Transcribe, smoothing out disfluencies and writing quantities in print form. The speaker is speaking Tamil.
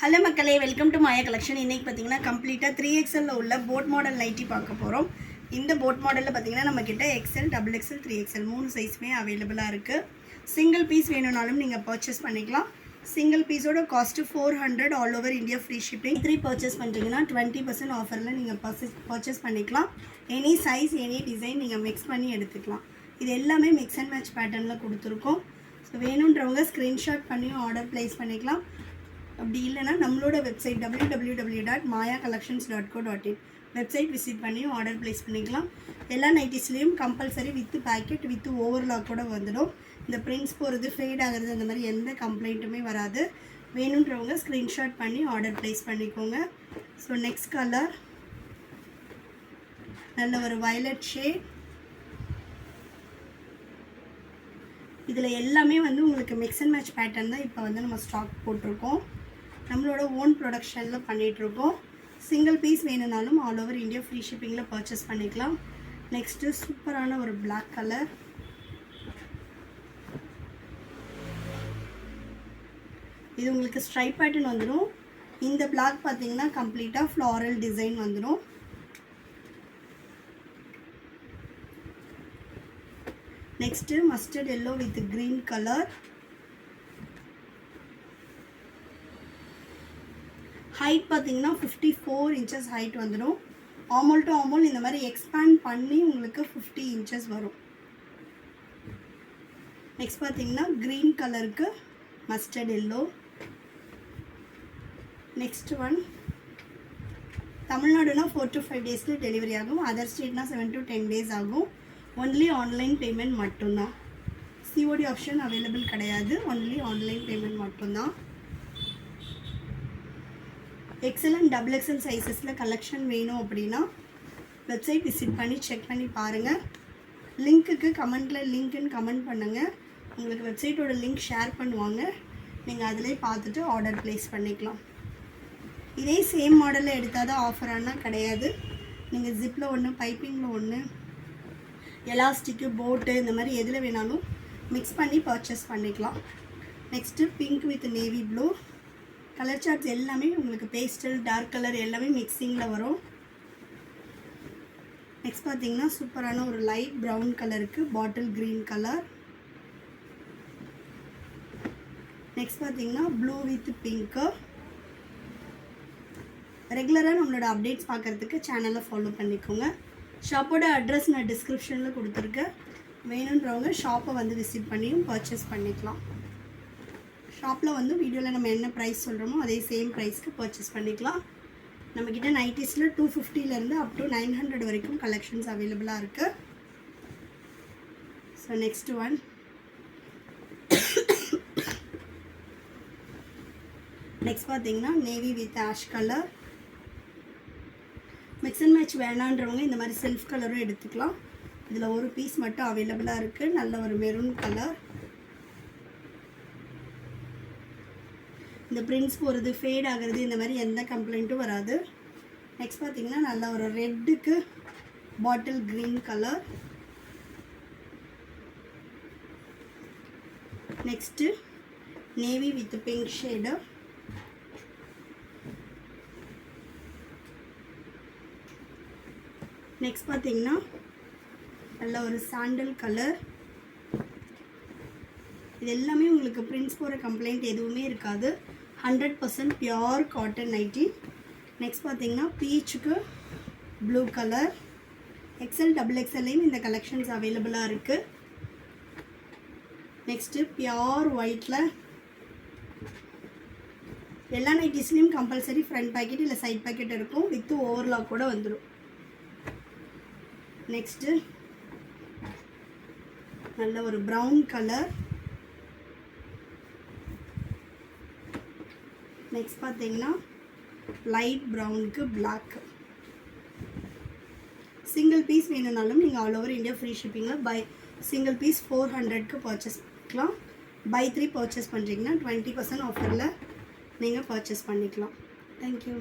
ஹலோ மக்களே, வெல்கம் டு மாயா கலெக்ஷன். இன்றைக்கி பார்த்தீங்கன்னா கம்ப்ளீட்டாக 3XL உள்ள போட் மாடல் நைட்டி பார்க்க போகிறோம். இந்த போட் மாடலில் பார்த்தீங்கன்னா நம்மக்கிட்ட எக்ஸ்எல், XXL, 3XL 3 சைஸுமே அவைலபிளாக இருக்குது. சிங்கிள் பீஸ் வேணும்னாலும் நீங்கள் பர்ச்சேஸ் பண்ணிக்கலாம். சிங்கிள் பீஸோட cost 400, all over India free shipping. 3 purchase பண்ணுறீங்கன்னா 20% ஆஃபரில் நீங்கள் பர்ச்சேஸ் பண்ணிக்கலாம். எனி சைஸ், எனி டிசைன் நீங்கள் மிக்ஸ் பண்ணி எடுத்துக்கலாம். இது எல்லாமே மிக்ஸ் அண்ட் மேட்ச் பேட்டர்னில் கொடுத்துருக்கோம். ஸோ வேணுன்றவங்க ஸ்க்ரீன்ஷாட் பண்ணி ஆர்டர் ப்ளேஸ் பண்ணிக்கலாம். அப்படி இல்லைனா நம்மளோட வெப்சைட் www.mayacollections.co.in வெப்சைட் விசிட் பண்ணி ஆர்டர் ப்ளேஸ் பண்ணிக்கலாம். எல்லா நைட்டிஸ்லேயும் compulsory with packet with overlock கூட வந்துடும். இந்த பிரிண்ட்ஸ் போகிறது, ஃபேட் ஆகிறது, அந்த மாதிரி எந்த கம்ப்ளைண்ட்டுமே வராது. வேணுன்றவங்க ஸ்க்ரீன்ஷாட் பண்ணி ஆர்டர் ப்ளேஸ் பண்ணிக்கோங்க. ஸோ நெக்ஸ்ட் கலர் நல்ல ஒரு வயலட் ஷேட். இதில் எல்லாமே உங்களுக்கு மிக்ஸ் அண்ட் மேட்ச் பேட்டர்ன் தான் இப்போ நம்ம ஸ்டாக் போட்டிருக்கோம். நம்மளோட ஓன் ப்ரொடக்ஷனில் பண்ணிகிட்ருக்கோம். சிங்கிள் பீஸ் வேணுனாலும் ஆல் ஓவர் இந்தியா ஃப்ரீ ஷிப்பிங்கில் பர்ச்சேஸ் பண்ணிக்கலாம். நெக்ஸ்ட்டு சூப்பரான ஒரு பிளாக் கலர். இது உங்களுக்கு ஸ்ட்ரைப் பேட்டர்ன் வந்துடும். இந்த பிளாக் பார்த்தீங்கன்னா கம்ப்ளீட்டாக ஃப்ளாரல் டிசைன் வந்துடும். Next mustard yellow with green colour. Height பார்த்தீங்கன்னா 54 inches ஹைட் வந்துடும். ஆமோல் டு ஆமோல் இந்த மாதிரி எக்ஸ்பேண்ட் பண்ணி உங்களுக்கு 50 inches வரும். நெக்ஸ்ட் பார்த்தீங்கன்னா க்ரீன் கலருக்கு மஸ்டர்ட் எல்லோ. நெக்ஸ்ட் ஒன் தமிழ்நாடுனா 4 to 5 days டெலிவரி ஆகும். அதர் ஸ்டேட்னா 7 to 10 days ஆகும். ஒன்லி ஆன்லைன் பேமெண்ட் மட்டும்தான். சிஓடி ஆப்ஷன் அவைலபிள் கிடையாது. ஒன்லி ஆன்லைன் பேமெண்ட் மட்டும்தான். எக்ஸ்எல் அண்ட் XXL சைஸஸில் கலெக்ஷன் வேணும் அப்படின்னா வெப்சைட் விசிட் பண்ணி செக் பண்ணி பாருங்கள். லிங்க்குக்கு கமெண்ட்டில் லிங்க்குன்னு கமெண்ட் பண்ணுங்கள். உங்களுக்கு வெப்சைட்டோட லிங்க் ஷேர் பண்ணுவாங்க. நீங்கள் அதிலே பார்த்துட்டு ஆர்டர் ப்ளேஸ் பண்ணிக்கலாம். இதே சேம் மாடலில் எடுத்தால் தான் ஆஃபரானா கிடையாது. நீங்கள் ஜிப்பில் ஒன்று, பைப்பிங்கில் ஒன்று, எலாஸ்டிக்கு, போட்டு இந்த மாதிரி எதில் வேணாலும் மிக்ஸ் பண்ணி பர்ச்சேஸ் பண்ணிக்கலாம். Next pink with navy blue colour charts எல்லாமே உங்களுக்கு பேஸ்டல், டார்க் கலர் எல்லாமே மிக்சிங்கில் வரும். நெக்ஸ்ட் பார்த்தீங்கன்னா சூப்பரான ஒரு லைட் ப்ரௌன் கலருக்கு பாட்டில் க்ரீன் கலர். நெக்ஸ்ட் பார்த்தீங்கன்னா ப்ளூ வித் பிங்க்கு. ரெகுலராக நம்மளோட அப்டேட்ஸ் பார்க்குறதுக்கு சேனலை ஃபாலோ பண்ணிக்கோங்க. ஷாப்போட அட்ரஸ் நான் டிஸ்கிரிப்ஷனில் கொடுத்துருக்கேன். வேணுன்றவங்க ஷாப்பை விசிட் பண்ணியும் பர்ச்சேஸ் பண்ணிக்கலாம். ஷாப்பில் வீடியோவில் நம்ம என்ன ப்ரைஸ் சொல்கிறோமோ அதே சேம் ப்ரைஸ்க்கு பர்ச்சேஸ் பண்ணிக்கலாம். நம்மக்கிட்ட நைட்டிஸில் 250 அப் டு 900 வரைக்கும் கலெக்ஷன்ஸ் அவைலபிளாக இருக்குது. ஸோ நெக்ஸ்ட் ஒன் நெக்ஸ்ட் பார்த்தீங்கன்னா navy with ash colour. Mix and match வேணான்றவங்க இந்த மாதிரி செல்ஃப் கலரும் எடுத்துக்கலாம். இதில் ஒரு பீஸ் மட்டும் அவைலபிளாக இருக்குது. நல்ல ஒரு மெரூன் கலர். இந்த பிரிண்ட்ஸ் போகிறது, ஃபேட் ஆகிறது, இந்த மாதிரி எந்த கம்ப்ளைண்ட்டும் வராது. நெக்ஸ்ட் பார்த்தீங்கன்னா நல்ல ஒரு ரெட்டுக்கு bottle green colour. Next navy with pink shade. Next பார்த்தீங்கன்னா நல்ல ஒரு சாண்டல் கலர். இது எல்லாமே உங்களுக்கு பிரிண்ட்ஸ் போகிற கம்ப்ளைண்ட் எதுவுமே இருக்காது. 100% பியோர் காட்டன் நைட்டி. நெக்ஸ்ட் பார்த்தீங்கன்னா பீச்சுக்கு ப்ளூ கலர். எக்ஸ்எல், XXLலையும் இந்த கலெக்ஷன்ஸ் அவைலபிளாக இருக்குது. நெக்ஸ்ட்டு பியோர் ஒயிட்டில் எல்லா நைட்டிஸ்லேயும் கம்பல்சரி ஃப்ரண்ட் பேக்கெட் இல்லை சைட் பேக்கெட் இருக்கும். வித்து ஓவர்லாக் கூட வந்துடும். நெக்ஸ்ட்டு நல்ல ஒரு ப்ரௌன் கலர். நெக்ஸ்ட் பார்த்தீங்கன்னா லைட் ப்ரௌனுக்கு பிளாக். சிங்கிள் பீஸ் வேணும்னாலும் நீங்கள் ஆல் ஓவர் இந்தியா ஃப்ரீ ஷிப்பிங்கில் பை சிங்கிள் பீஸ் 400க்கு பர்ச்சேஸ் பண்ணிக்கலாம். பை 3 பர்ச்சேஸ் பண்ணுறீங்கன்னா 20% ஆஃபரில் நீங்கள் பர்ச்சேஸ் பண்ணிக்கலாம். தேங்க்யூ.